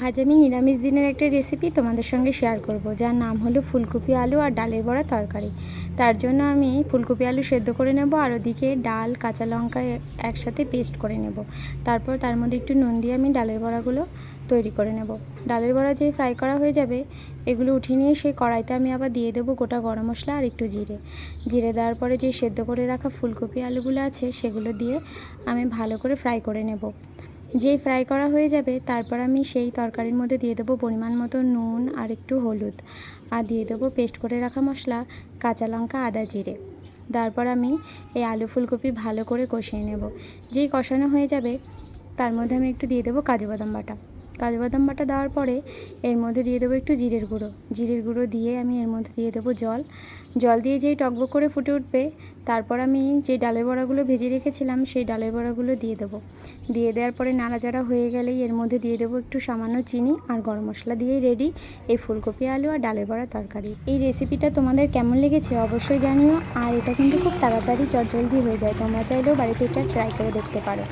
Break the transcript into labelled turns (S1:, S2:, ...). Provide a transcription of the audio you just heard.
S1: আজ আমি নিরামিষ দিনের একটা রেসিপি তোমাদের সঙ্গে শেয়ার করব, যার নাম হলো ফুলকপি আলু আর ডালের বড়া তরকারি। তার জন্য আমি ফুলকপি আলু সেদ্ধ করে নেব, আর ওদিকে ডাল কাঁচা লঙ্কা একসাথে পেস্ট করে নেব। তারপর তার মধ্যে একটু নুন দিয়ে আমি ডালের বড়াগুলো তৈরি করে নেব। ডালের বড়া যেই ফ্রাই করা হয়ে যাবে, এগুলো উঠিয়ে নিয়ে সেই কড়াইতে আমি আবার দিয়ে দেবো গোটা গরম মশলা আর একটু জিরে দেওয়ার পরে যে সেদ্ধ করে রাখা ফুলকপি আলুগুলো আছে সেগুলো দিয়ে আমি ভালো করে ফ্রাই করে নেব। যেই ফ্রাই করা হয়ে যাবে, তারপর আমি সেই তরকারির মধ্যে দিয়ে দেবো পরিমাণ মতো নুন আর একটু হলুদ, আর দিয়ে দেবো পেস্ট করে রাখা মশলা, কাঁচা লঙ্কা, আদা, জিরে। তারপর আমি এই আলু ফুলকপি ভালো করে কষিয়ে নেব। যেই কষানো হয়ে যাবে, তার মধ্যে আমি একটু দিয়ে দেবো কাজু বাদাম বাটা দেওয়ার পরে এর মধ্যে দিয়ে দেবো একটু জিরের গুঁড়ো দিয়ে আমি এর মধ্যে দিয়ে দেবো জল দিয়ে যেই টকবক করে ফুটে উঠবে, তারপর আমি যে ডালের বড়াগুলো ভেজে রেখেছিলাম সেই ডালের বড়াগুলো দিয়ে দেবো। দিয়ে দেওয়ার পরে নাড়াচাড়া হয়ে গেলেই এর মধ্যে দিয়ে দেবো একটু সামান্য চিনি আর গরম মশলা, দিয়েই রেডি এই ফুলকপি আলু আর ডালের বড়া তরকারি। এই রেসিপিটা তোমাদের কেমন লেগেছে অবশ্যই জানিও। আর এটা কিন্তু খুব তাড়াতাড়ি চটজলদি হয়ে যায়, তোমরা চাইলেও বাড়িতে এটা ট্রাই করে দেখতে পারো।